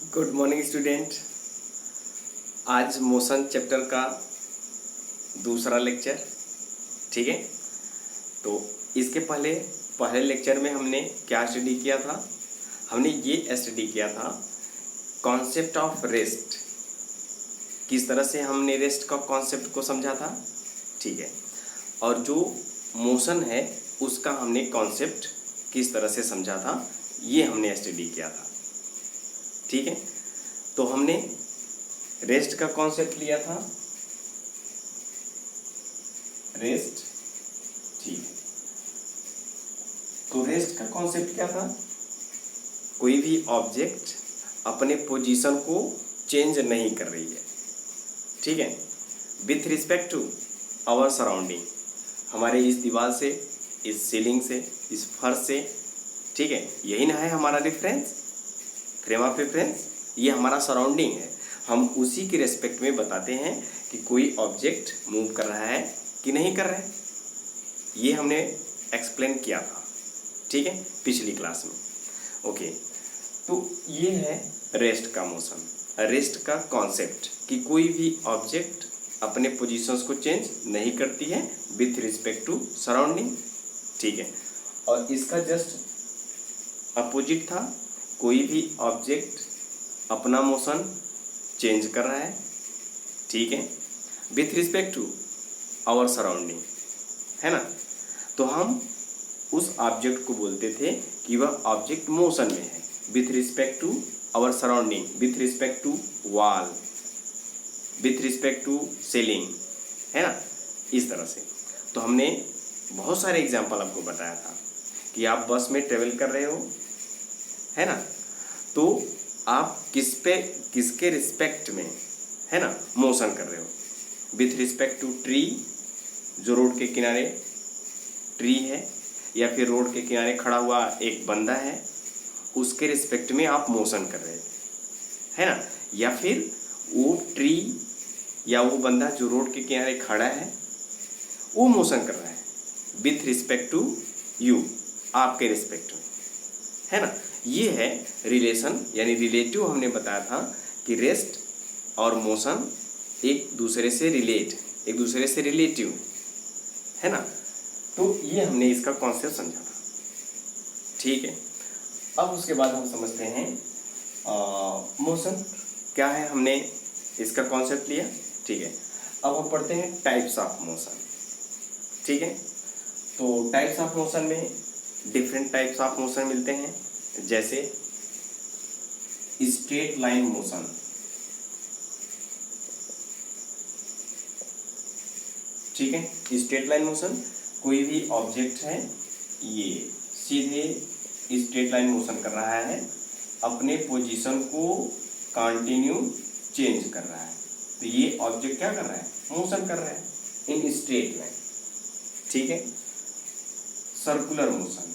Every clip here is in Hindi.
Good morning student. आज मोशन चैप्टर का दूसरा लेक्चर, ठीक है। तो इसके पहले लेक्चर में हमने क्या स्टडी किया था? हमने ये स्टडी किया था कॉन्सेप्ट ऑफ रेस्ट। किस तरह से हमने रेस्ट का कॉन्सेप्ट को समझा था, ठीक है। और जो मोशन है उसका हमने कॉन्सेप्ट किस तरह से समझा था, ये हमने स्टडी किया था, ठीक है। तो हमने रेस्ट का कॉन्सेप्ट लिया था, रेस्ट, ठीक है। तो रेस्ट का कॉन्सेप्ट क्या था? कोई भी ऑब्जेक्ट अपने पोजीशन को चेंज नहीं कर रही है, ठीक है, with respect to our surrounding. हमारे इस दीवार से, इस सीलिंग से, इस फर्श से, ठीक है, यही ना है हमारा रेफरेंस, फ्रेम ऑफ रेफरेंस। ये हमारा सराउंडिंग है। हम उसी के रेस्पेक्ट में बताते हैं कि कोई ऑब्जेक्ट मूव कर रहा है कि नहीं कर रहा है। ये हमने एक्सप्लेन किया था, ठीक है, पिछली क्लास में। ओके, तो ये है रेस्ट का मोशन, रेस्ट का कॉन्सेप्ट कि कोई भी ऑब्जेक्ट अपने पोजीशंस को चेंज नहीं करती है विथ रिस्पेक्ट टू सराउंडिंग, ठीक है। और इसका जस्ट अपोजिट था, कोई भी ऑब्जेक्ट अपना मोशन चेंज कर रहा है, ठीक है, with respect to our surrounding, है ना। तो हम उस ऑब्जेक्ट को बोलते थे कि वह ऑब्जेक्ट मोशन में है with respect to our surrounding, with respect to wall, with respect to ceiling, है ना, इस तरह से। तो हमने बहुत सारे एग्जाम्पल आपको बताया था कि आप बस में ट्रेवल कर रहे हो, है ना, तो आप किसके रिस्पेक्ट में, है ना, मोशन कर रहे हो। विथ रिस्पेक्ट टू ट्री, जो रोड के किनारे ट्री है, या फिर रोड के किनारे खड़ा हुआ एक बंदा है, उसके रिस्पेक्ट में आप मोशन कर रहे थे, है ना। या फिर वो ट्री या वो बंदा जो रोड के किनारे खड़ा है वो मोशन कर रहा है विथ रिस्पेक्ट टू यू, आपके रिस्पेक्ट में, है ना। ये है रिलेशन, यानी रिलेटिव। हमने बताया था कि रेस्ट और मोशन एक दूसरे से एक दूसरे से रिलेटिव है ना। तो ये हमने इसका कॉन्सेप्ट समझा था, ठीक है। अब उसके बाद हम समझते हैं मोशन क्या है। हमने इसका कॉन्सेप्ट लिया, ठीक है। अब हम पढ़ते हैं टाइप्स ऑफ मोशन, ठीक है। तो टाइप्स ऑफ मोशन में डिफरेंट टाइप्स ऑफ मोशन मिलते हैं, जैसे स्ट्रेट लाइन मोशन, ठीक है। स्ट्रेट लाइन मोशन, कोई भी ऑब्जेक्ट है, ये सीधे स्ट्रेट लाइन मोशन कर रहा है, अपने पोजीशन को कंटिन्यू चेंज कर रहा है। तो ये ऑब्जेक्ट क्या कर रहा है? मोशन कर रहा है इन स्ट्रेट लाइन, ठीक है। सर्कुलर मोशन,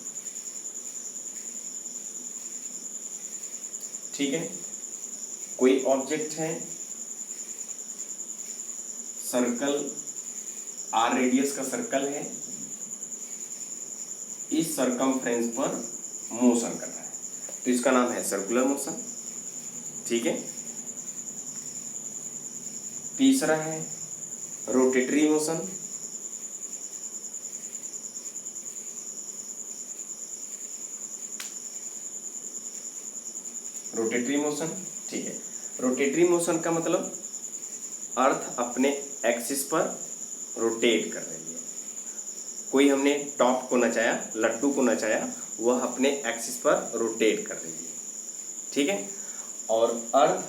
ठीक है। कोई ऑब्जेक्ट है, सर्कल, आर रेडियस का सर्कल है, इस सरकमफ्रेंस पर मोशन कर रहा है, तो इसका नाम है सर्कुलर मोशन, ठीक है। तीसरा है रोटेटरी मोशन, रोटेटरी मोशन, ठीक है। रोटेटरी मोशन का मतलब अर्थ अपने एक्सिस पर रोटेट कर रही है। कोई हमने टॉप को नचाया, लड्डू को नचाया, वह अपने एक्सिस पर रोटेट कर रही है, ठीक है। और अर्थ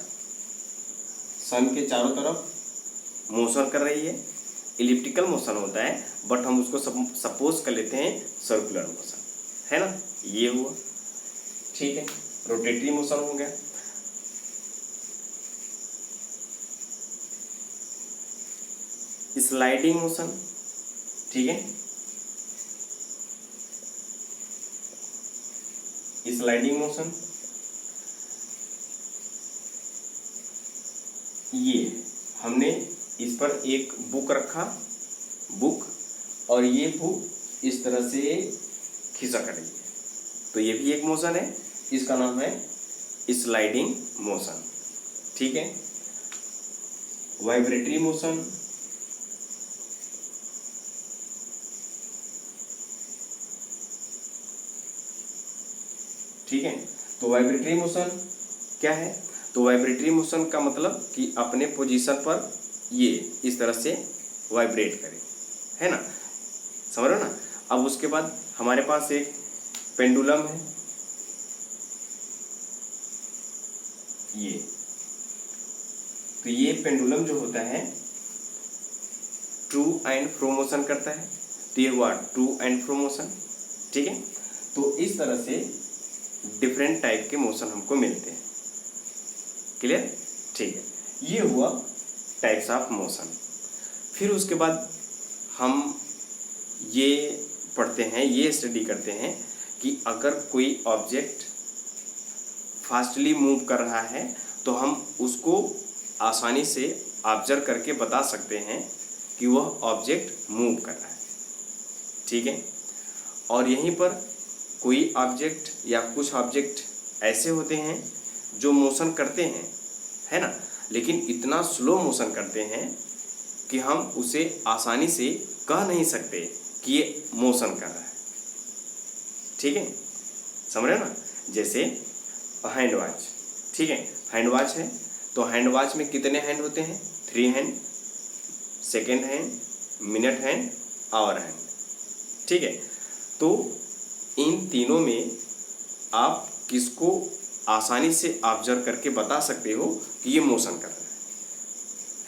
सन के चारों तरफ मोशन कर रही है। इलिप्टिकल मोशन होता है, बट हम उसको सपोज कर लेते हैं सर्कुलर मोशन, है ना। ये हुआ, ठीक है, रोटेटरी मोशन हो गया। स्लाइडिंग मोशन, ठीक है। स्लाइडिंग मोशन ये हमने इस पर एक बुक रखा, बुक, और ये बुक इस तरह से खिसक रही है, तो ये भी एक मोशन है, इसका नाम है स्लाइडिंग मोशन, ठीक है, वाइब्रेटरी मोशन, ठीक है। तो वाइब्रेटरी मोशन क्या है? तो वाइब्रेटरी मोशन का मतलब कि अपने पोजीशन पर ये इस तरह से वाइब्रेट करे, है ना, समझ रहे हो ना। अब उसके बाद हमारे पास एक पेंडुलम है, ये, तो ये पेंडुलम जो होता है टू एंड फ्रो मोशन करता है, तो ये हुआ टू एंड फ्रो मोशन, ठीक है। तो इस तरह से डिफरेंट टाइप के मोशन हमको मिलते हैं, क्लियर, ठीक है। ये हुआ टाइप्स ऑफ मोशन। फिर उसके बाद हम ये पढ़ते हैं, ये स्टडी करते हैं कि अगर कोई ऑब्जेक्ट फास्टली मूव कर रहा है तो हम उसको आसानी से ऑब्जर्व करके बता सकते हैं कि वह ऑब्जेक्ट मूव कर रहा है, ठीक है। और यहीं पर कोई ऑब्जेक्ट या कुछ ऑब्जेक्ट ऐसे होते हैं जो मोशन करते हैं, है ना, लेकिन इतना स्लो मोशन करते हैं कि हम उसे आसानी से कह नहीं सकते कि ये मोशन कर रहा है, ठीक है, समझ रहे हो ना। जैसे हैंड वॉच, ठीक है, हैंड वॉच है तो हैंड वॉच में कितने हैंड होते हैं? 3 hand, second hand, minute hand, hour hand, ठीक है। तो इन तीनों में आप किसको आसानी से ऑब्जर्व करके बता सकते हो कि ये मोशन कर रहा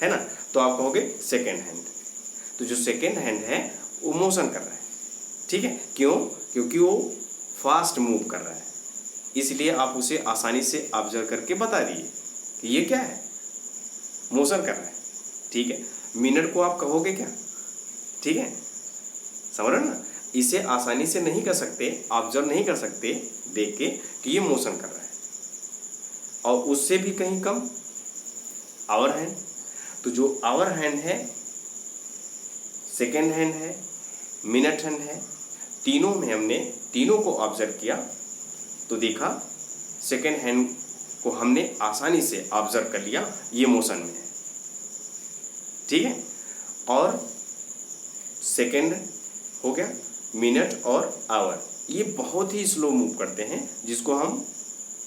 है ना, तो आप कहोगे सेकेंड हैंड। तो जो सेकेंड हैंड है वो मोशन कर रहा है, ठीक है, क्यों? क्योंकि वो फास्ट मूव कर रहा है, इसलिए आप उसे आसानी से ऑब्जर्व करके बता दिए कि ये क्या है, मोशन कर रहा है, ठीक है। मिनट को आप कहोगे क्या, ठीक है, समझ रहे हो ना। इसे आसानी से नहीं कर सकते, ऑब्जर्व नहीं कर सकते देख के कि ये मोशन कर रहा है। और उससे भी कहीं कम आवर हैंड, तो जो आवर हैंड है, सेकेंड हैंड है, मिनट हैंड है, तीनों में हमने तीनों को ऑब्जर्व किया तो देखा सेकेंड हैंड को हमने आसानी से ऑब्जर्व कर लिया, ये मोशन में है, ठीक है। और सेकेंड हो गया, मिनट और आवर, ये बहुत ही स्लो मूव करते हैं जिसको हम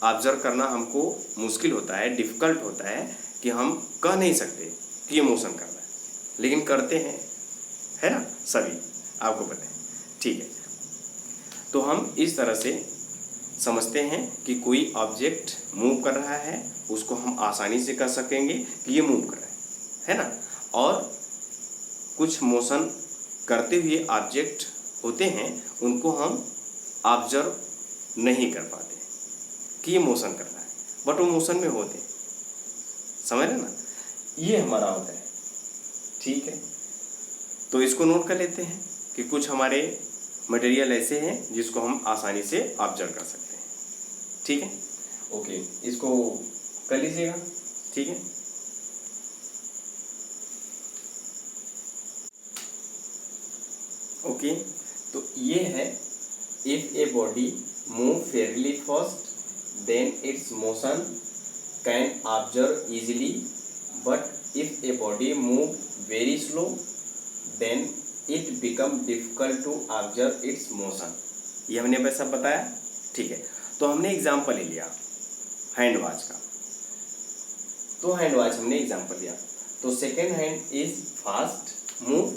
ऑब्जर्व करना हमको मुश्किल होता है, डिफ़िकल्ट होता है कि हम कह नहीं सकते कि ये मोशन कर रहा है, लेकिन करते हैं, है ना, सभी आपको पता है, ठीक है। तो हम इस तरह से समझते हैं कि कोई ऑब्जेक्ट मूव कर रहा है, उसको हम आसानी से कह सकेंगे कि ये मूव कर रहा है ना। और कुछ मोशन करते हुए ऑब्जेक्ट होते हैं उनको हम ऑब्जर्व नहीं कर पाते कि ये मोशन कर रहा है, बट वो मोशन में होते हैं, समझ रहे ना। ये हमारा होता है, ठीक है। तो इसको नोट कर लेते हैं कि कुछ हमारे मटेरियल ऐसे हैं जिसको हम आसानी से ऑब्जर्व कर सकते हैं, ठीक है, ओके, इसको कर लीजिएगा, ठीक है। ओके, तो ये है if a body move Fairlie fast then its motion can observe easily, but if a body move very slow then it become difficult to observe its motion। ये हमने बस सब बताया, ठीक है। तो हमने एग्जाम्पल ले लिया हैंड वॉच का, तो हैंड वॉच हमने एग्जाम्पल लिया, तो second hand is fast move,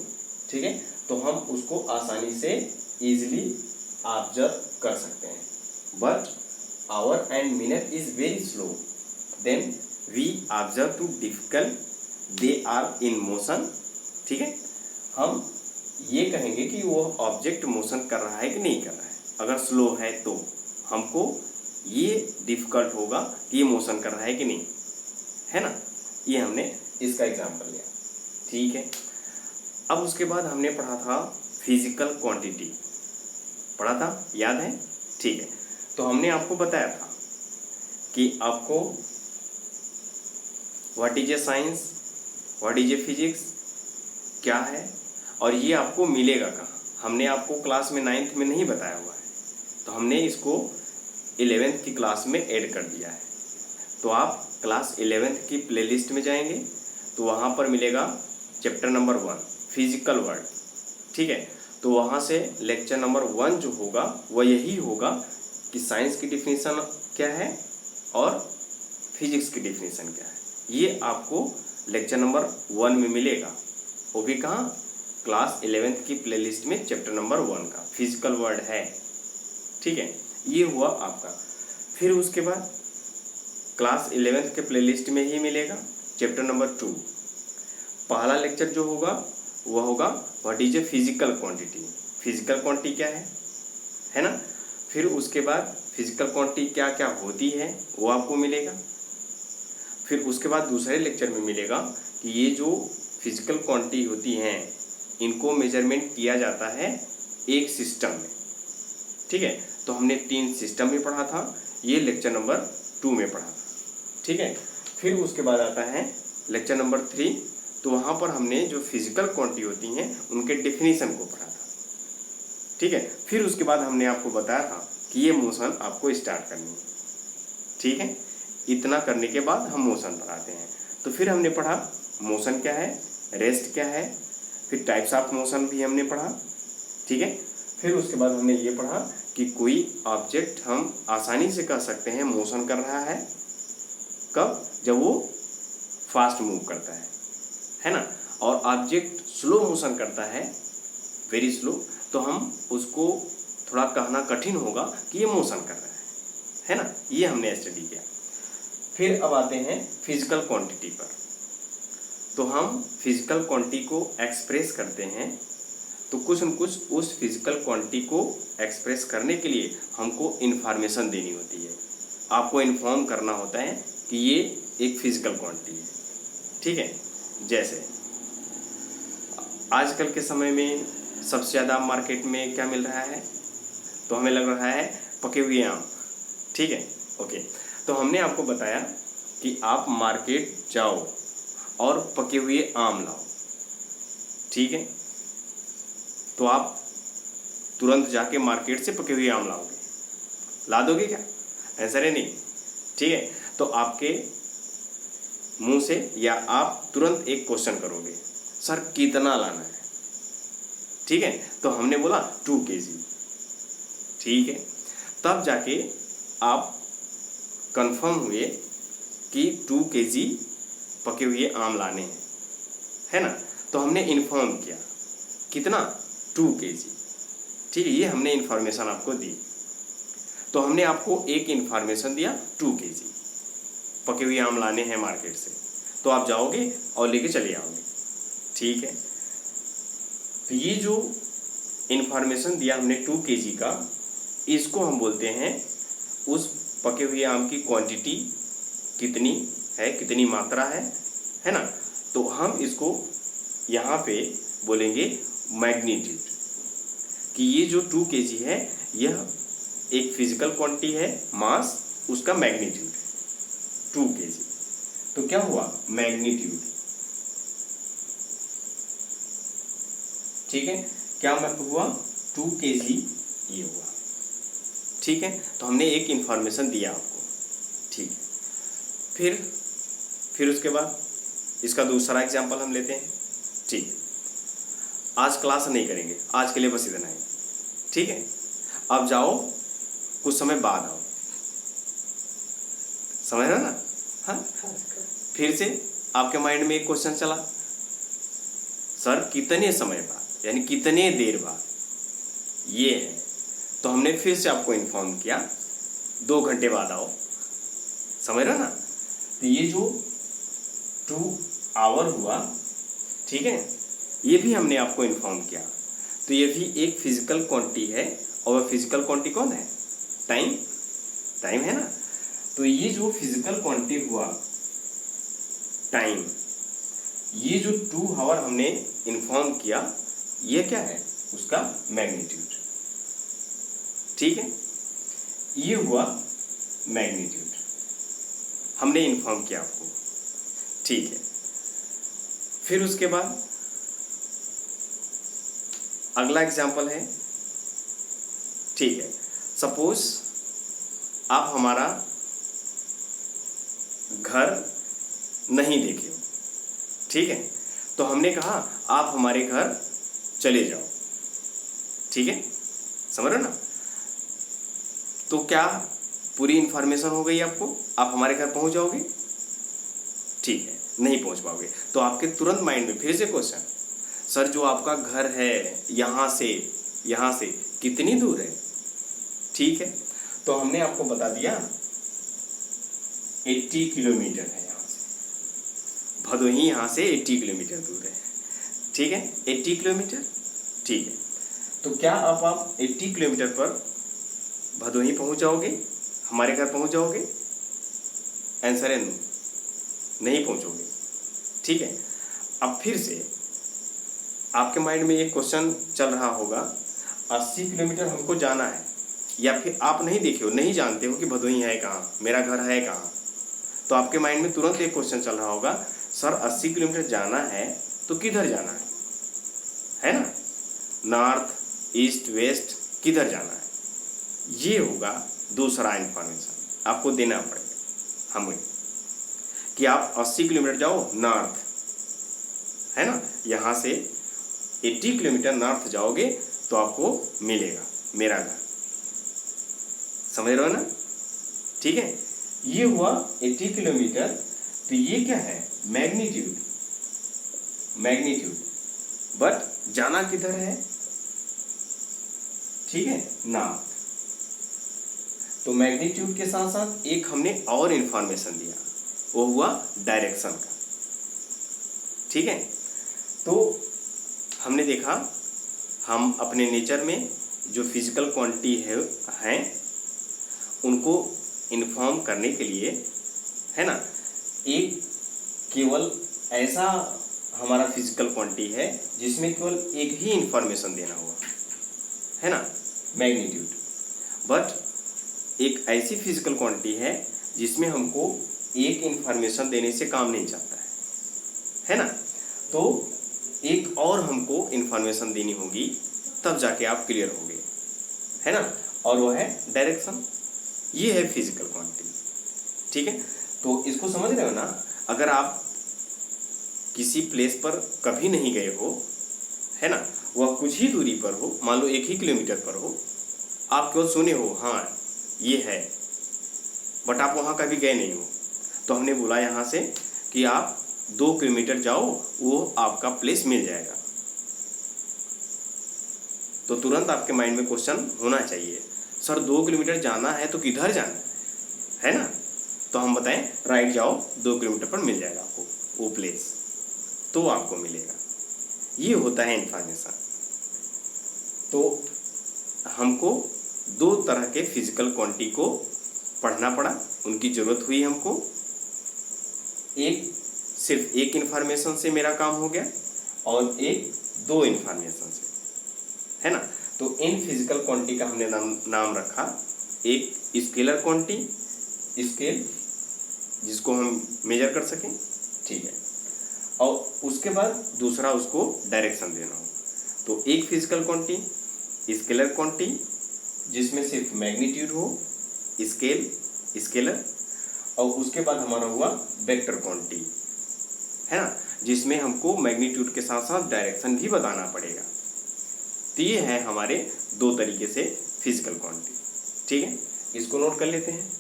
ठीक है, तो हम उसको आसानी से इजीली ऑब्जर्व कर सकते हैं। But hour and minute is very slow, then we observe to difficult, they are in motion, ठीक है। हम ये कहेंगे कि वो ऑब्जेक्ट मोशन कर रहा है कि नहीं कर रहा है। अगर स्लो है तो हमको ये डिफिकल्ट होगा कि ये मोशन कर रहा है कि नहीं, है ना। ये हमने इसका एग्जाम्पल लिया, ठीक है। अब उसके बाद हमने पढ़ा था फिजिकल क्वांटिटी, पढ़ा था, याद है, ठीक है। तो हमने आपको बताया था कि आपको what is a science, what is a physics क्या है, और ये आपको मिलेगा कहाँ। हमने आपको क्लास में 9th में नहीं बताया हुआ है, तो हमने इसको 11th की क्लास में ऐड कर दिया है, तो आप क्लास 11th की प्लेलिस्ट में जाएंगे तो वहाँ पर मिलेगा चैप्टर नंबर 1 फिजिकल वर्ल्ड, ठीक है। तो वहाँ से लेक्चर नंबर 1 जो होगा वह यही होगा कि साइंस की डिफिनीशन क्या है और फिजिक्स की डिफिनीशन क्या है, ये आपको लेक्चर नंबर 1 में मिलेगा। वो भी कहाँ, क्लास 11th की प्लेलिस्ट में चैप्टर नंबर 1 का फिजिकल वर्ल्ड है, ठीक है। ये हुआ आपका। फिर उसके बाद क्लास 11th के प्लेलिस्ट में ही मिलेगा चैप्टर नंबर 2। पहला लेक्चर जो होगा वह होगा what is a physical quantity. Physical quantity क्या है ना। फिर उसके बाद फिजिकल क्वांटिटी क्या क्या होती है वो आपको मिलेगा। फिर उसके बाद दूसरे लेक्चर में मिलेगा कि ये जो फिजिकल क्वांटिटी होती हैं इनको मेजरमेंट किया जाता है एक सिस्टम में, ठीक है। तो हमने 3 सिस्टम में पढ़ा था, ये लेक्चर नंबर 2 में पढ़ा था, ठीक है। फिर उसके बाद आता है लेक्चर नंबर 3, तो वहाँ पर हमने जो फिजिकल क्वांटिटी होती हैं उनके डेफिनेशन को पढ़ा था, ठीक है। फिर उसके बाद हमने आपको बताया था कि ये मोशन आपको स्टार्ट करनी है, ठीक है। इतना करने के बाद हम मोशन पढ़ाते हैं। तो फिर हमने पढ़ा मोशन क्या है, रेस्ट क्या है, फिर टाइप्स ऑफ मोशन भी हमने पढ़ा, ठीक है। फिर उसके बाद हमने ये पढ़ा कि कोई ऑब्जेक्ट हम आसानी से कह सकते हैं मोशन कर रहा है कब, जब वो फास्ट मूव करता है ना। और ऑब्जेक्ट स्लो मोशन करता है, वेरी स्लो, तो हम उसको थोड़ा कहना कठिन होगा कि ये मोशन कर रहा है ना। ये हमने स्टडी किया। फिर अब आते हैं फिजिकल क्वांटिटी पर। तो हम फिजिकल क्वांटिटी को एक्सप्रेस करते हैं, तो कुछ न कुछ उस फिजिकल क्वांटिटी को एक्सप्रेस करने के लिए हमको इन्फॉर्मेशन देनी होती है। आपको इन्फॉर्म करना होता है कि ये एक फिजिकल क्वांटिटी है, ठीक है। जैसे आजकल के समय में सबसे ज़्यादा मार्केट में क्या मिल रहा है, तो हमें लग रहा है पके हुए आम, ठीक है, ओके। तो हमने आपको बताया कि आप मार्केट जाओ और पके हुए आम लाओ, ठीक है। तो आप तुरंत जाके मार्केट से पके हुए आम लाओगे, ला दोगे क्या, आंसर है नहीं, ठीक है। तो आपके मुंह से या आप तुरंत एक क्वेश्चन करोगे, सर कितना लाना है, ठीक है। तो हमने बोला 2 kg, ठीक है। तब जाके आप कंफर्म हुए कि 2 kg पके हुए आम लाने हैं, है ना। तो हमने इन्फॉर्म किया कितना, 2 kg, ठीक है। ये हमने इन्फॉर्मेशन आपको दी। तो हमने आपको एक इन्फॉर्मेशन दिया 2 kg पके हुए आम लाने हैं मार्केट से, तो आप जाओगे और लेके चले आओगे, ठीक है। तो ये जो इन्फॉर्मेशन दिया हमने 2 kg का, इसको हम बोलते हैं उस पके हुए आम की क्वांटिटी कितनी है, कितनी मात्रा है ना। तो हम इसको यहाँ पे बोलेंगे मैग्नीट्यूड, कि ये जो 2 kg है यह एक फिजिकल क्वांटिटी है, मास उसका मैग्नीट्यूड 2 kg। तो क्या हुआ, मैग्नीट्यूड, ठीक है। क्या हुआ, 2 kg ये हुआ, ठीक है। तो हमने एक इंफॉर्मेशन दिया आपको, ठीक है। फिर उसके बाद इसका दूसरा एग्जांपल हम लेते हैं, ठीक है। आज क्लास नहीं करेंगे, आज के लिए बस इतना ही, ठीक है। अब जाओ, कुछ समय बाद आओ, समझ रहे ना, हाँ। फिर से आपके माइंड में एक क्वेश्चन चला, सर कितने समय बाद, यानी कितने देर बाद, ये है। तो हमने फिर से आपको इन्फॉर्म किया 2 घंटे बाद आओ, समझ रहे ना। तो ये जो 2 आवर हुआ, ठीक है, ये भी हमने आपको इन्फॉर्म किया। तो ये भी एक फिजिकल क्वांटिटी है, और फिजिकल क्वांटिटी कौन है, टाइम है ना। तो ये जो फिजिकल क्वांटिटी हुआ टाइम, ये जो 2 आवर हमने इन्फॉर्म किया, ये क्या है, उसका मैग्नीट्यूड, ठीक है। ये हुआ मैग्नीट्यूड, हमने इन्फॉर्म किया आपको, ठीक है। फिर उसके बाद अगला एग्जांपल है, ठीक है। सपोज आप हमारा घर नहीं देखे हो, ठीक है। तो हमने कहा आप हमारे घर चले जाओ, ठीक है, समझ रहे हो ना। तो क्या पूरी इंफॉर्मेशन हो गई आपको, आप हमारे घर पहुंच जाओगे, ठीक है। नहीं पहुंच पाओगे तो आपके तुरंत माइंड में फिर से क्वेश्चन, सर जो आपका घर है यहाँ से कितनी दूर है, ठीक है। तो हमने आपको बता दिया 80 किलोमीटर है यहाँ से, भदोही यहाँ से 80 किलोमीटर दूर है, ठीक है, 80 किलोमीटर, ठीक है। तो क्या आप 80 किलोमीटर पर भदोही पहुंच जाओगे, हमारे घर पहुंच जाओगे, आंसर है नो, नहीं पहुंचोगे, ठीक है। अब फिर से आपके माइंड में एक क्वेश्चन चल रहा होगा, 80 किलोमीटर हमको जाना है, या फिर आप नहीं देखे हो, नहीं जानते हो कि भदोही है कहाँ, मेरा घर है कहाँ। तो आपके माइंड में तुरंत एक क्वेश्चन चल रहा होगा, सर 80 किलोमीटर जाना है तो किधर जाना है ना, नॉर्थ ईस्ट वेस्ट किधर जाना है, ये होगा दूसरा इंफॉर्मेशन आपको देना पड़ेगा हमें, कि आप 80 किलोमीटर जाओ नॉर्थ, है ना, यहाँ से 80 किलोमीटर नॉर्थ जाओगे तो आपको मिलेगा मेरा घर, समझ रहे हो ना, ठीक है। ये हुआ 80 किलोमीटर। तो ये क्या है, मैग्नीट्यूड, बट जाना किधर है, ठीक है, नॉर्थ। तो मैग्नीट्यूड के साथ साथ एक हमने और इंफॉर्मेशन दिया, वो हुआ डायरेक्शन का, ठीक है। तो हमने देखा हम अपने नेचर में जो फिजिकल क्वांटिटी हैं उनको इन्फॉर्म करने के लिए, है ना, एक केवल ऐसा हमारा फिजिकल क्वांटिटी है जिसमें केवल एक ही इंफॉर्मेशन देना हुआ, है ना, मैग्नीट्यूड। बट एक ऐसी फिजिकल क्वांटिटी है जिसमें हमको एक इंफॉर्मेशन देने से काम नहीं चलता है ना। तो एक और हमको इंफॉर्मेशन देनी होगी, तब जाके आप क्लियर होगे, है ना, और वो है डायरेक्शन। ये है फिजिकल क्वांटिटी, ठीक है। तो इसको समझ रहे हो ना। अगर आप किसी प्लेस पर कभी नहीं गए हो, है ना, वह कुछ ही दूरी पर हो, मान लो 1 ही किलोमीटर पर हो, आप केवल सुने हो हाँ ये है, बट आप वहाँ कभी गए नहीं हो, तो हमने बोला यहाँ से कि आप 2 किलोमीटर जाओ, वो आपका प्लेस मिल जाएगा। तो तुरंत आपके माइंड में क्वेश्चन होना चाहिए, सर 2 किलोमीटर जाना है तो किधर जाना है ना। तो हम बताएं राइट जाओ, 2 किलोमीटर पर मिल जाएगा आपको वो प्लेस, तो आपको मिलेगा। ये होता है इंफॉर्मेशन। तो हमको 2 तरह के फिजिकल क्वांटिटी को पढ़ना पड़ा, उनकी ज़रूरत हुई हमको। एक सिर्फ एक इन्फॉर्मेशन से मेरा काम हो गया और एक 2 इन्फॉर्मेशन से, है ना। तो इन फिजिकल क्वांटिटी का हमने नाम रखा, एक स्केलर क्वांटिटी, स्केल जिसको हम मेजर कर सकें, ठीक है, और उसके बाद दूसरा उसको डायरेक्शन देना हो। तो एक फिजिकल क्वांटिटी स्केलर क्वांटिटी जिसमें सिर्फ मैग्नीट्यूड हो, स्केलर, और उसके बाद हमारा हुआ वेक्टर क्वांटिटी, है ना, जिसमें हमको मैग्नीट्यूड के साथ साथ डायरेक्शन भी बताना पड़ेगा। तो ये है हमारे 2 तरीके से फिजिकल क्वांटिटी, ठीक है। इसको नोट कर लेते हैं।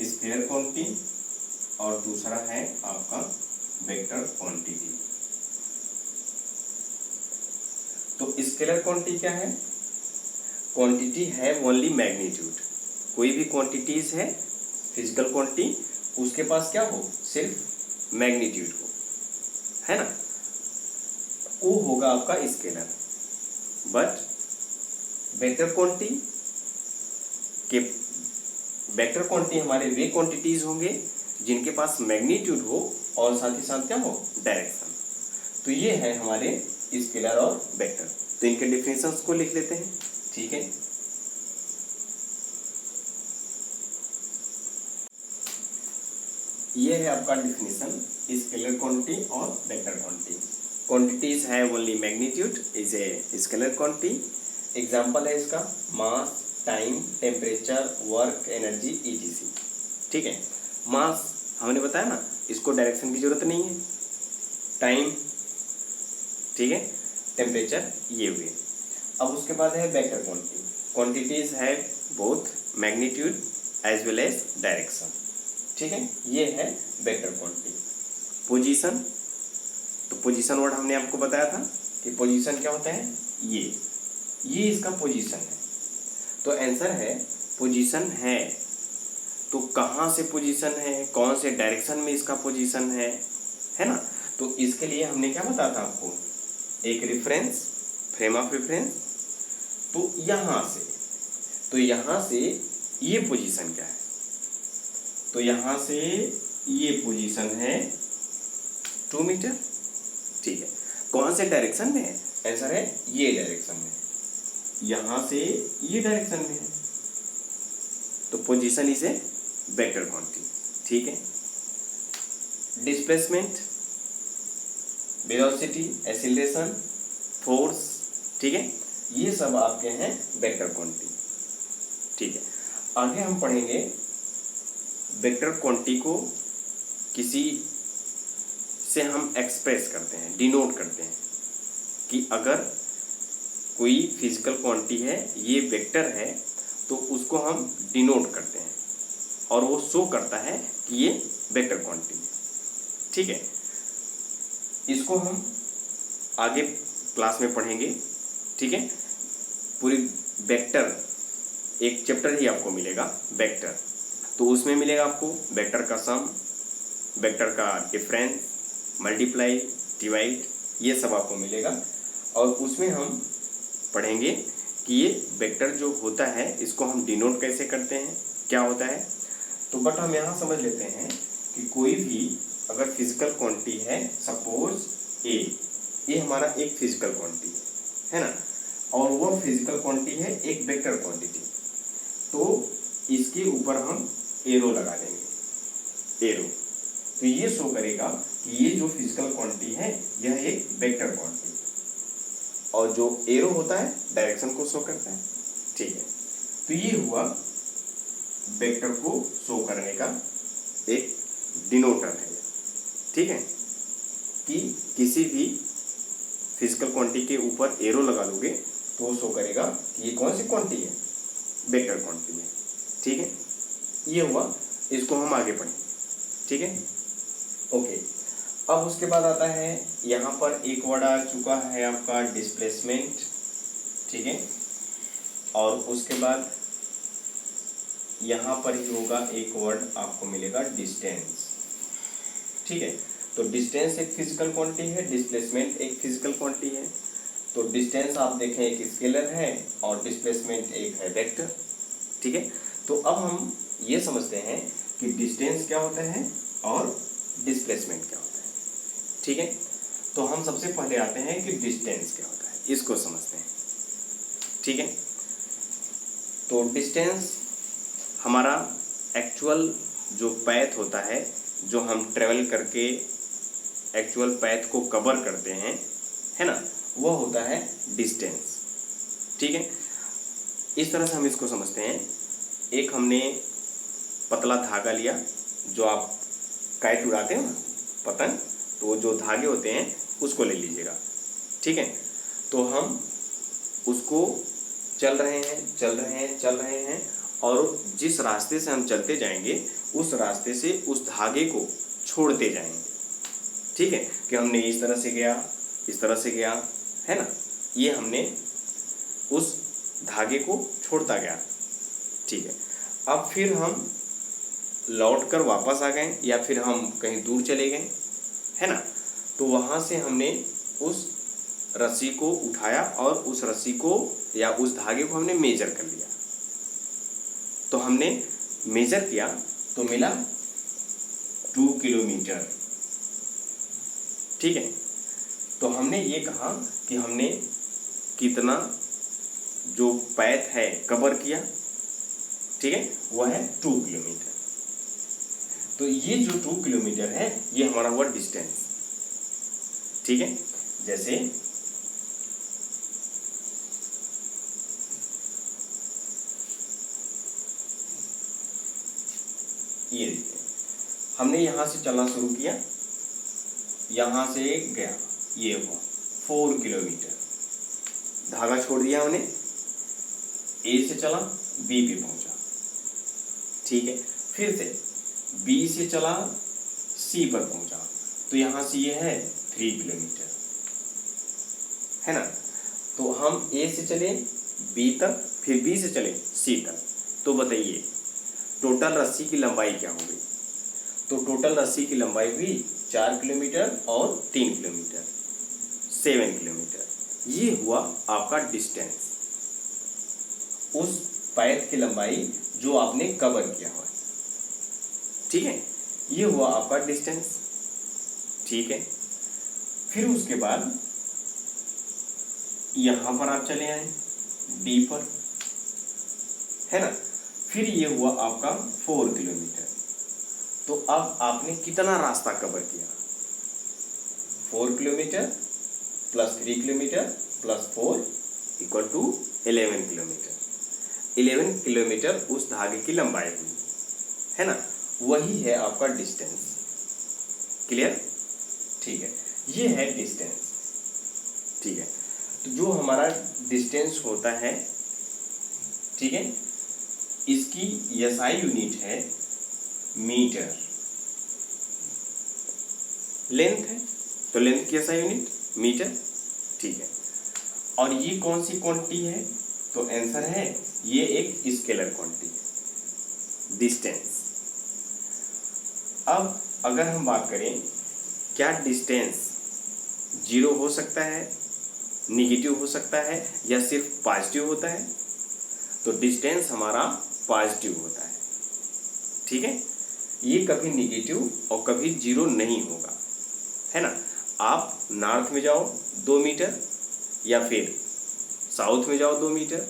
स्केलर क्वांटिटी और दूसरा है आपका वेक्टर क्वांटिटी। तो स्केलर क्वांटिटी क्या है, क्वांटिटी है ओनली मैग्नीट्यूड। कोई भी क्वांटिटीज है फिजिकल क्वांटिटी, उसके पास क्या हो, सिर्फ मैग्नीट्यूड हो, है ना, वो होगा आपका स्केलर। बट वेक्टर क्वांटिटी के वेक्टर क्वांटिटी हमारे वे क्वांटिटीज होंगे जिनके पास मैग्नीट्यूड हो और साथ ही साथ क्या हो, डायरेक्शन। तो ये है हमारे स्केलर और वेक्टर। तो इनके डिफिनेशंस को लिख लेते हैं, ठीक है। ये है आपका डिफिनेशन स्केलर क्वांटिटी और vector quantity. Quantities have only magnitude is a scalar quantity. Example है इसका mass, time, temperature, work, energy, ETC. ठीक है, मास हमने बताया ना, इसको डायरेक्शन की जरूरत नहीं है। टाइम, ठीक है, टेम्परेचर, ये हुए। अब उसके बाद है vector quantity. Quantities have both magnitude as well as direction. ठीक है, ये है वेक्टर क्वांटिटी। पोजीशन, तो पोजीशन वर्ड हमने आपको बताया था कि पोजीशन क्या होता है, ये इसका पोजीशन है। तो आंसर है पोजीशन है। तो कहाँ से पोजीशन है, कौन से डायरेक्शन में इसका पोजीशन है ना। तो इसके लिए हमने क्या बताया था आपको, एक रेफरेंस, फ्रेम ऑफ रेफरेंस। तो यहाँ से ये पोजीशन क्या है, तो यहाँ से ये पोजीशन है 2 मीटर। ठीक है, कौन से डायरेक्शन में है, आंसर है ये डायरेक्शन में, यहाँ से ये डायरेक्शन में है। तो position is a vector quantity. ठीक है, डिस्प्लेसमेंट, वेलोसिटी, एक्सीलरेशन, फोर्स, ठीक है, ये सब आपके हैं वेक्टर क्वांटिटी। ठीक है, आगे हम पढ़ेंगे वेक्टर क्वांटिटी को किसी से हम एक्सप्रेस करते हैं, डिनोट करते हैं कि अगर कोई फिजिकल क्वांटिटी है, ये वेक्टर है, तो उसको हम डिनोट करते हैं और वो शो करता है कि ये वेक्टर क्वांटिटी है। ठीक है, इसको हम आगे क्लास में पढ़ेंगे। ठीक है, पूरी वेक्टर, एक चैप्टर ही आपको मिलेगा वेक्टर, तो उसमें मिलेगा आपको वेक्टर का सम, वेक्टर का डिफरेंस, मल्टीप्लाई, डिवाइड, ये सब आपको मिलेगा। और उसमें हम पढ़ेंगे कि ये वेक्टर जो होता है इसको हम डिनोट कैसे करते हैं, क्या होता है। तो बट हम यहाँ समझ लेते हैं कि कोई भी अगर फिजिकल क्वांटिटी है, सपोज ए, ये हमारा एक फिजिकल क्वांटिटी है ना, और वो फिजिकल क्वांटिटी है एक वेक्टर क्वांटिटी, तो इसके ऊपर हम एरो लगा देंगे, एरो। तो ये शो करेगा कि ये जो फिजिकल क्वांटिटी है यह एक वेक्टर क्वांटिटी, और जो एरो होता है डायरेक्शन को शो करता है। ठीक है, तो ये हुआ वेक्टर को शो करने का एक डिनोटर है। ठीक है, कि किसी भी फिजिकल क्वांटिटी के ऊपर एरो लगा लोगे तो वो शो करेगा कि ये कौन सी क्वांटिटी है, वेक्टर क्वांटिटी है। ठीक है, ये हुआ, इसको हम आगे पढ़ेंगे। ठीक है, ओके। अब उसके बाद आता है, यहाँ पर एक वर्ड आ चुका है आपका डिस्प्लेसमेंट। ठीक है, और उसके बाद यहाँ पर ही होगा एक वर्ड आपको मिलेगा डिस्टेंस। ठीक है, तो डिस्टेंस एक फिजिकल क्वांटिटी है, डिस्प्लेसमेंट एक फिजिकल क्वांटिटी है। तो डिस्टेंस आप देखें एक स्केलर है और डिस्प्लेसमेंट एक है वेक्टर। ठीक है, तो अब हम ये समझते हैं कि डिस्टेंस क्या होता है और डिस्प्लेसमेंट क्या होता है। ठीक है, तो हम सबसे पहले आते हैं कि डिस्टेंस क्या होता है, इसको समझते हैं। ठीक है, तो डिस्टेंस हमारा एक्चुअल जो पैथ होता है, जो हम ट्रेवल करके एक्चुअल पैथ को कवर करते हैं, है ना, वो होता है डिस्टेंस। ठीक है, इस तरह से हम इसको समझते हैं। एक हमने पतला धागा लिया, जो आप काइट उड़ाते हैं ना, पतंग, तो जो धागे होते हैं उसको ले लीजिएगा। ठीक है, तो हम उसको चल रहे हैं और जिस रास्ते से हम चलते जाएंगे उस रास्ते से उस धागे को छोड़ते जाएंगे। ठीक है, कि हमने इस तरह से गया, इस तरह से गया, है ना, ये हमने उस धागे को छोड़ता गया। ठीक है, अब फिर हम लौट कर वापस आ गए या फिर हम कहीं दूर चले गए, है ना, तो वहाँ से हमने उस रस्सी को उठाया और उस रस्सी को या उस धागे को हमने मेजर कर लिया। तो हमने मेजर किया तो मिला 2 किलोमीटर। ठीक है, तो हमने ये कहा कि हमने कितना जो पैथ है कवर किया, ठीक है, वह है 2 किलोमीटर। तो ये जो 2 किलोमीटर है ये हमारा हुआ डिस्टेंस। ठीक है, जैसे ये देखिए, हमने यहां से चलना शुरू किया, यहां से गया, ये हुआ 4 किलोमीटर, धागा छोड़ दिया हमने, ए से चला बी पे पहुंचा, ठीक है। फिर से बी से चला सी पर पहुंचा, तो यहां से ये है 3 किलोमीटर, है ना। तो हम ए से चले बी तक, फिर बी से चले सी तक, तो बताइए टोटल रस्सी की लंबाई क्या हो गई। तो टोटल रस्सी की लंबाई हुई 4 किलोमीटर और 3 किलोमीटर, 7 किलोमीटर। ये हुआ आपका डिस्टेंस, उस पैथ की लंबाई जो आपने कवर किया हुआ है, ठीक है। ये हुआ आपका डिस्टेंस, ठीक है। फिर उसके बाद यहां पर आप चले आए डी पर, है ना। फिर ये हुआ आपका 4 किलोमीटर। तो अब आपने कितना रास्ता कवर किया, 4 kilometre plus 3 kilometre plus 4 equal to 11 kilometre. 11 kilometre उस धागे की लंबाई हुई, है ना। वही है आपका डिस्टेंस, क्लियर, ठीक है। ये है डिस्टेंस, ठीक है। तो जो हमारा डिस्टेंस होता है, ठीक है, इसकी एसआई यूनिट है मीटर। लेंथ है तो लेंथ की एसआई यूनिट मीटर, ठीक है। और ये कौन सी क्वांटिटी है, तो आंसर है ये एक स्केलर क्वांटिटी है, डिस्टेंस। अब अगर हम बात करें क्या डिस्टेंस जीरो हो सकता है, निगेटिव हो सकता है, या सिर्फ पॉजिटिव होता है, तो डिस्टेंस हमारा पॉजिटिव होता है, ठीक है। ये कभी निगेटिव और कभी जीरो नहीं होगा, है ना। आप नॉर्थ में जाओ 2 मीटर, या फिर साउथ में जाओ 2 मीटर,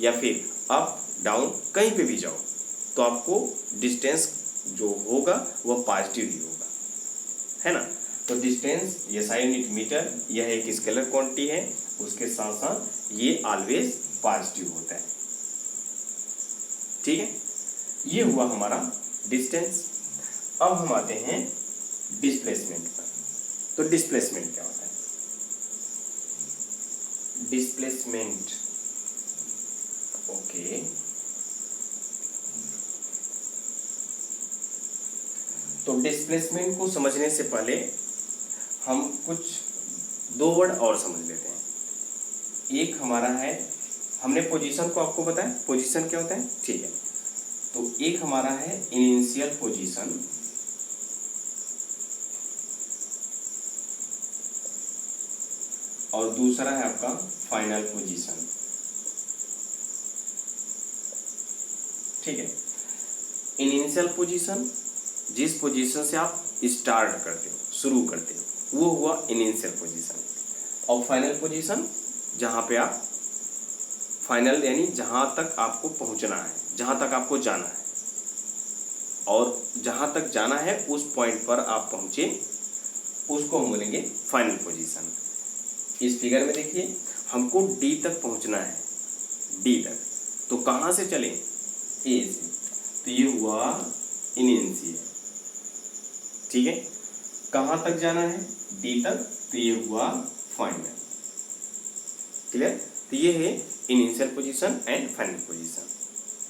या फिर अप डाउन कहीं पे भी जाओ, तो आपको डिस्टेंस जो होगा वह पॉजिटिव ही होगा, है ना। तो डिस्टेंस एसआई यूनिट मीटर, यह एक स्केलर क्वांटिटी है, उसके साथ साथ ये ऑलवेज पॉजिटिव होता है, ठीक है। ये हुआ हमारा डिस्टेंस। अब हम आते हैं डिस्प्लेसमेंट पर। तो डिस्प्लेसमेंट क्या होता है, डिस्प्लेसमेंट, ओके। तो डिस्प्लेसमेंट को समझने से पहले हम कुछ 2 वर्ड और समझ लेते हैं। एक हमारा है, हमने पोजीशन को आपको बताया, पोजीशन क्या होता है, ठीक है। तो एक हमारा है इनिशियल पोजीशन, और दूसरा है आपका फाइनल पोजीशन, ठीक है। इनिशियल पोजीशन जिस पोजीशन से आप स्टार्ट करते हो, शुरू करते हो, वो हुआ इनिशियल पोजीशन। और फाइनल पोजीशन जहां पे आप, फाइनल यानी जहां तक आपको पहुंचना है, जहां तक आपको जाना है, और जहां तक जाना है उस पॉइंट पर आप पहुंचे, उसको हम बोलेंगे फाइनल पोजीशन। इस फिगर में देखिए, हमको डी तक पहुंचना है, डी तक, तो कहां से चलें, ए से, तो ये हुआ इनिशियल, ठीक है। कहां तक जाना है, डी तक, तो ये हुआ फाइनल, क्लियर। तो ये है initial position and final position,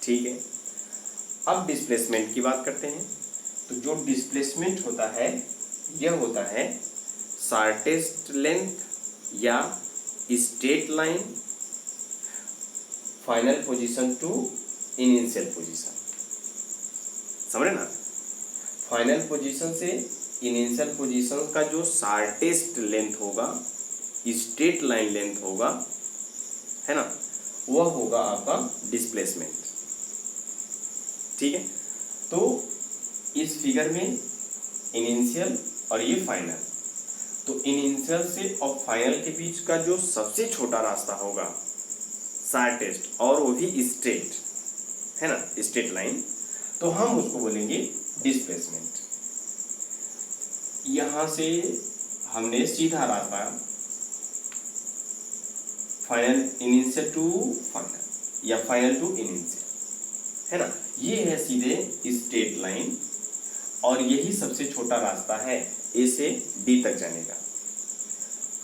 ठीक है। अब डिस्प्लेसमेंट की बात करते हैं। तो जो डिस्प्लेसमेंट होता है, यह होता है शॉर्टेस्ट लेंथ या straight line final position to initial position, समझे ना। फाइनल पोजीशन से इनिशियल पोजीशन का जो शॉर्टेस्ट लेंथ होगा, स्ट्रेट लाइन लेंथ होगा, है ना, वह होगा आपका डिस्प्लेसमेंट, ठीक है। तो इस फिगर में इनिशियल और ये फाइनल, तो इनिशियल से और फाइनल के बीच का जो सबसे छोटा रास्ता होगा, शॉर्टेस्ट, और वो भी स्ट्रेट, है ना, स्ट्रेट लाइन, तो हम उसको बोलेंगे डिस्प्लेसमेंट। यहां से हमने सीधा रास्ता फाइनल इनिशियल टू फाइनल या फाइनल टू इनिशियल, है ना। ये है सीधे स्ट्रेट लाइन और यही सबसे छोटा रास्ता है ए से डी तक जाने का।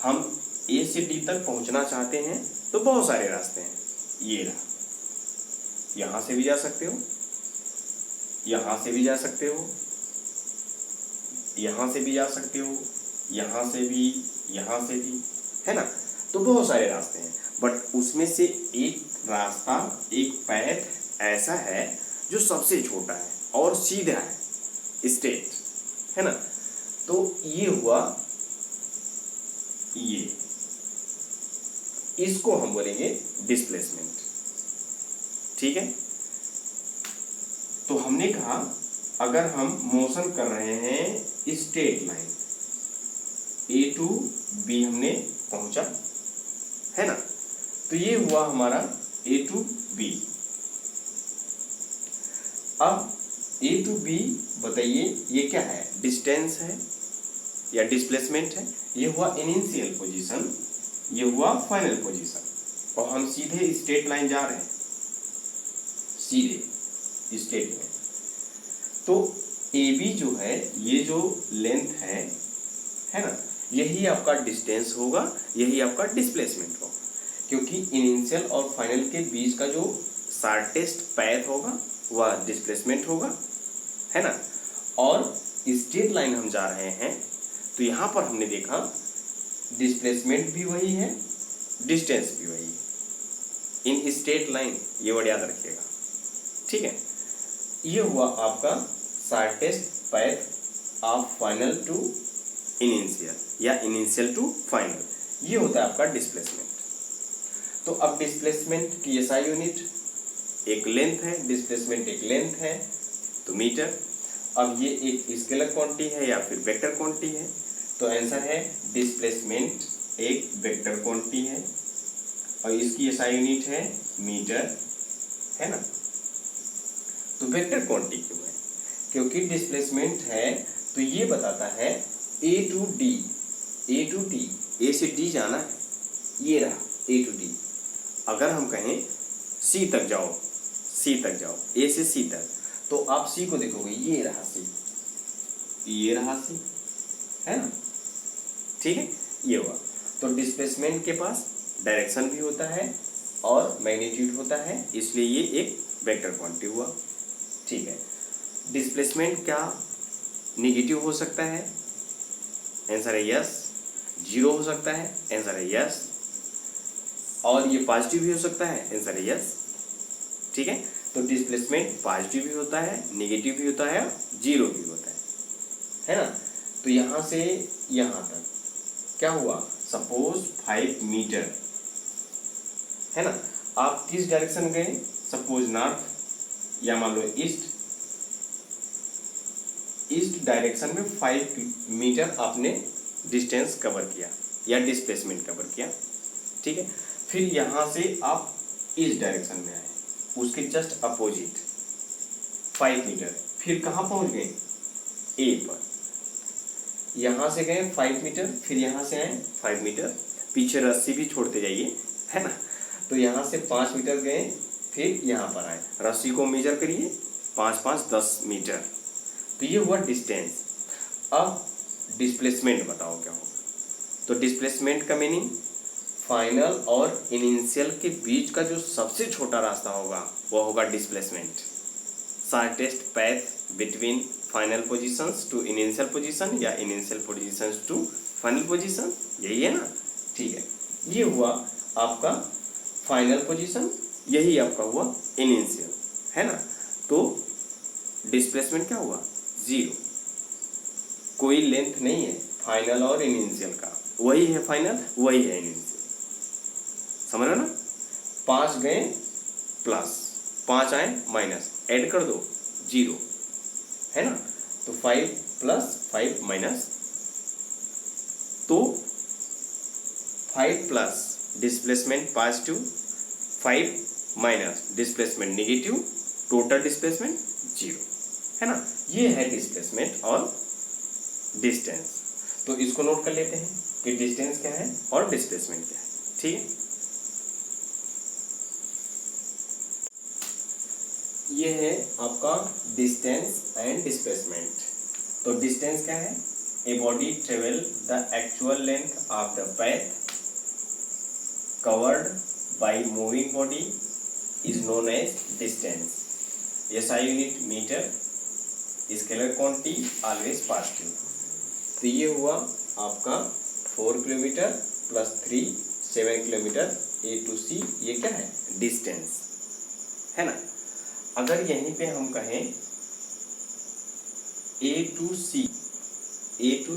हम ए से डी तक पहुंचना चाहते हैं तो बहुत सारे रास्ते हैं। ये रहा, यहां से भी जा सकते हो, यहां से भी जा सकते हो, यहां से भी जा सकते हो, यहां से भी, है ना। तो बहुत सारे रास्ते हैं, बट उसमें से एक रास्ता, एक पैथ ऐसा है जो सबसे छोटा है और सीधा है, स्ट्रेट, है ना। तो ये हुआ, ये इसको हम बोलेंगे डिस्प्लेसमेंट, ठीक है। तो हमने कहा अगर हम मोशन कर रहे हैं straight line, A to B हमने पहुंचा, है ना। तो ये हुआ हमारा ए टू बी। अब ए टू बी बताइए ये क्या है, डिस्टेंस है या डिस्प्लेसमेंट है। ये हुआ इनिशियल पोजीशन, ये हुआ फाइनल पोजीशन, और हम सीधे स्ट्रेट लाइन जा रहे हैं, सीधे स्ट्रेट में। तो ए बी जो है, ये जो लेंथ है ना, यही आपका डिस्टेंस होगा, यही आपका डिस्प्लेसमेंट होगा, क्योंकि इनिशियल और फाइनल के बीच का जो शॉर्टेस्ट पैथ होगा वह डिस्प्लेसमेंट होगा, है ना। और स्ट्रेट लाइन हम जा रहे हैं तो यहाँ पर हमने देखा डिस्प्लेसमेंट भी वही है, डिस्टेंस भी वही है इन स्ट्रेट लाइन, ये वर्ड याद रखिएगा, ठीक है। ये हुआ आपका shortest path of final to initial या इनिशियल टू फाइनल, ये होता है आपका डिस्प्लेसमेंट। तो अब डिस्प्लेसमेंट की एसआई यूनिट एक लेंथ है, डिस्प्लेसमेंट एक लेंथ है, तो मीटर। अब ये एक स्केलर क्वांटिटी है या फिर वेक्टर क्वांटिटी है, तो आंसर है डिस्प्लेसमेंट एक वेक्टर क्वांटिटी है और इसकी एसआई यूनिट है मीटर, है ना। तो वेक्टर क्वांटिटी क्यों है, क्योंकि डिस्प्लेसमेंट है तो ये बताता है A to D, A to D, A से डी जाना है, ये रहा ए टू डी। अगर हम कहें सी तक जाओ, सी तक जाओ, ए से सी तक, तो आप सी को देखोगे, ये रहा सी, ये रहा सी, है ना, ठीक है। ये हुआ, तो डिस्प्लेसमेंट के पास डायरेक्शन भी होता है और मैग्नीट्यूड होता है, इसलिए ये एक वेक्टर क्वांटिटी हुआ, ठीक है। डिस्प्लेसमेंट क्या नेगेटिव हो सकता है, आंसर है यस। जीरो हो सकता है, आंसर है यस। और ये पॉजिटिव भी हो सकता है, आंसर है यस, ठीक है। तो डिस्प्लेसमेंट पॉजिटिव भी होता है, नेगेटिव भी होता है, जीरो भी होता है ना। तो यहां से यहां तक क्या हुआ, सपोज 5 मीटर, है ना। आप किस डायरेक्शन गए, सपोज नॉर्थ या मान लो ईस्ट, ईस्ट डायरेक्शन में 5 मीटर आपने डिस्टेंस कवर किया या डिस्प्लेसमेंट कवर किया, ठीक है। फिर यहां से आप इस डायरेक्शन में आए, उसके जस्ट अपोजिट 5 मीटर, फिर कहां पहुंच गए, ए पर। यहां से गए 5 मीटर, फिर यहां से आए 5 मीटर, पीछे रस्सी भी छोड़ते जाइए, है ना। तो यहां से 5 मीटर गए, फिर यहां पर आए, रस्सी को मेजर करिए, 5 5 10 मीटर, तो ये हुआ डिस्टेंस। अब डिस्प्लेसमेंट बताओ क्या होगा। तो डिस्प्लेसमेंट का मीनिंग फाइनल और इनिशियल के बीच का जो सबसे छोटा रास्ता होगा वो होगा displacement. Shortest path between final positions to initial position या initial positions to final position, यही है ना, ठीक है। ये हुआ आपका फाइनल पोजीशन, यही आपका हुआ इनिशियल, है ना। तो डिस्प्लेसमेंट क्या हुआ, जीरो, कोई लेंथ नहीं है फाइनल और इनिशियल का, वही है फाइनल, वही है इनिशियल, समझ रहे हो ना। 5 गए प्लस, 5 आए माइनस, ऐड कर दो जीरो, है ना। तो 5 प्लस 5 माइनस, तो 5 plus displacement positive, 5 minus displacement negative, total displacement zero, है ना। ये है डिस्प्लेसमेंट और डिस्टेंस। तो इसको नोट कर लेते हैं कि डिस्टेंस क्या है और डिस्प्लेसमेंट क्या है, ठीक है। ये है आपका डिस्टेंस एंड डिस्प्लेसमेंट। तो डिस्टेंस क्या है? A body travel the actual length of the path covered by moving body is known as distance. SI unit metre, scalar quantity always positive. तो ये हुआ आपका 4 kilometre plus 3 7 kilometre A to C, ये क्या है? डिस्टेंस है ना। अगर यहीं पे हम कहें A to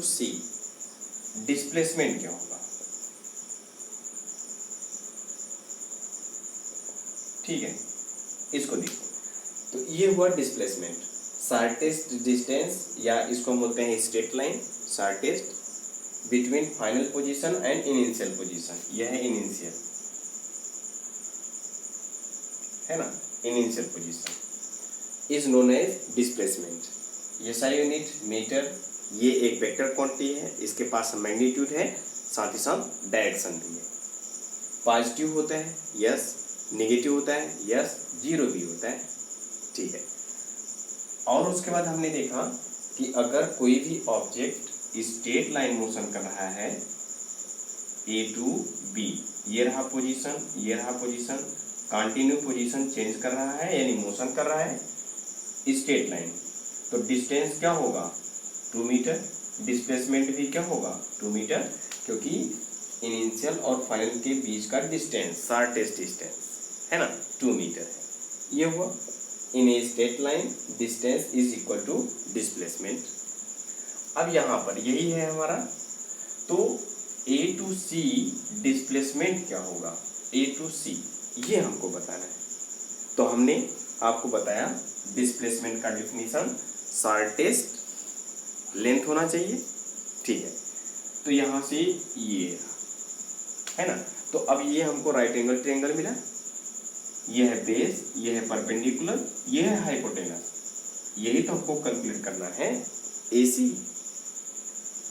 C डिस्प्लेसमेंट क्या होगा? ठीक है, इसको देखो। तो ये हुआ डिस्प्लेसमेंट, शॉर्टेस्ट डिस्टेंस, या इसको बोलते हैं straight line, shortest between final position and initial position. यह है इनिशियल, है ना, initial position is known as displacement. SI unit metre, ये एक वेक्टर क्वांटिटी है, इसके पास मैग्नीट्यूड है, साथ ही साथ डायरेक्शन भी है। पॉजिटिव होता है यस, नेगेटिव होता है यस, जीरो भी होता है। ठीक है, और उसके बाद हमने देखा कि अगर कोई भी ऑब्जेक्ट स्ट्रेट लाइन मोशन कर रहा है A to B, ये रहा पोजीशन, ये रहा पोजीशन, कंटिन्यू पोजीशन चेंज कर रहा है यानी मोशन कर रहा है स्ट्रेट लाइन, तो डिस्टेंस क्या होगा? 2 मीटर। डिस्प्लेसमेंट भी क्या होगा? 2 मीटर, क्योंकि इनिशियल और फाइनल के बीच का डिस्टेंस, शॉर्टेस्ट डिस्टेंस है ना, 2 मीटर है। ये हुआ in a straight line distance is equal to displacement. अब यहाँ पर यही है हमारा, तो A to C डिस्प्लेसमेंट क्या होगा? A to C ये हमको बताना है। तो हमने आपको बताया डिस्प्लेसमेंट का डेफिनेशन, शॉर्टेस्ट लेंथ होना चाहिए। ठीक है, तो यहाँ से ये है ना, तो अब ये हमको राइट एंगल ट्रायंगल मिला, ये है बेस, ये है परपेंडिकुलर, ये है हाइपोटेनस। यही तो हमको कैलकुलेट करना है AC।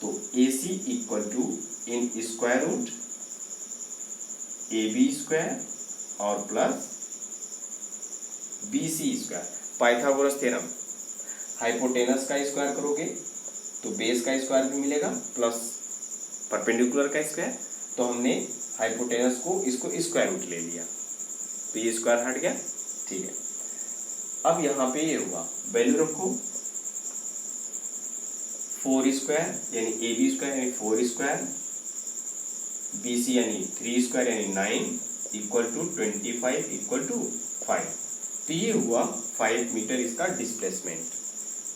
तो AC equal to in square root AB square और plus BC square, Pythagoras theorem. Hypotenuse का स्क्वायर करोगे तो बेस का स्क्वायर भी मिलेगा प्लस परपेंडिकुलर का स्क्वायर। तो हमने हाइपोटेनस को इसको स्क्वायर रूट ले लिया, तो ये स्क्वायर हट गया। ठीक है, अब यहाँ पे ये हुआ, वैल्यू रखो 4 स्क्वायर यानी AB स्क्वायर यानी 4 स्क्वायर, BC यानी 3 स्क्वायर यानी 9 इक्वल टू 25 इक्वल टू 5। तो ये हुआ 5 मीटर इसका डिस्प्लेसमेंट।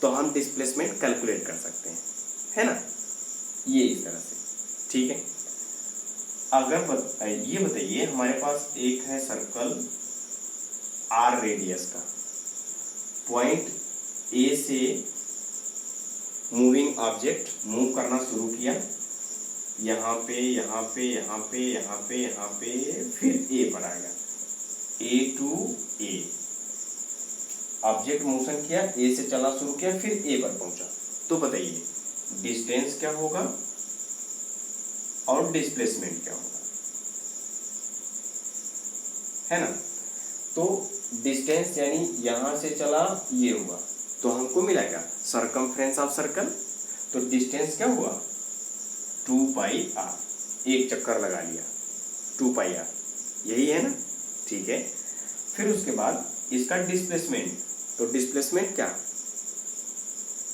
तो हम डिस्प्लेसमेंट कैलकुलेट कर सकते हैं, है ना, ये इस तरह से। ठीक है, अगर ये बताइए, हमारे पास एक है सर्कल R रेडियस का, पॉइंट A से मूविंग ऑब्जेक्ट मूव करना शुरू किया, यहाँ पे यहाँ पे यहाँ पे यहाँ पे यहाँ पे, फिर A पर आएगा, A to A object motion किया, A से चलना शुरू किया, फिर A पर पहुंचा। तो बताइए डिस्टेंस क्या होगा और डिस्प्लेसमेंट क्या होगा, है ना। तो डिस्टेंस यानी यहां से चला ये हुआ, तो हमको मिलेगा सरकमफ्रेंस ऑफ सर्कल। तो डिस्टेंस क्या हुआ? 2 पाई r, एक चक्कर लगा लिया 2 पाई r, यही है ना। ठीक है, फिर उसके बाद इसका डिस्प्लेसमेंट, तो डिस्प्लेसमेंट क्या?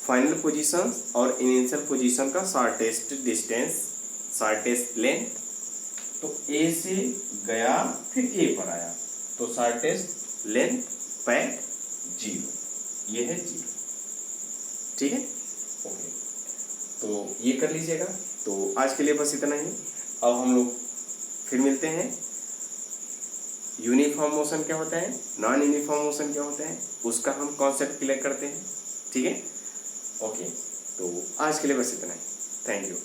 फाइनल पोजीशन और इनिशियल पोजीशन का शॉर्टेस्ट डिस्टेंस, शॉर्टेस्ट लेंथ। तो A से गया फिर A पर आया, तो शॉर्टेस्ट लेंथ पैथ 0, ये है 0। ठीक है, ओके, तो ये कर लीजिएगा। तो आज के लिए बस इतना ही। अब हम लोग फिर मिलते हैं। यूनिफॉर्म मोशन क्या होता है, नॉन यूनिफॉर्म मोशन क्या होता है, उसका हम कॉन्सेप्ट क्लियर करते हैं। ठीक है, ओके, तो आज के लिए बस इतना ही। Thank you.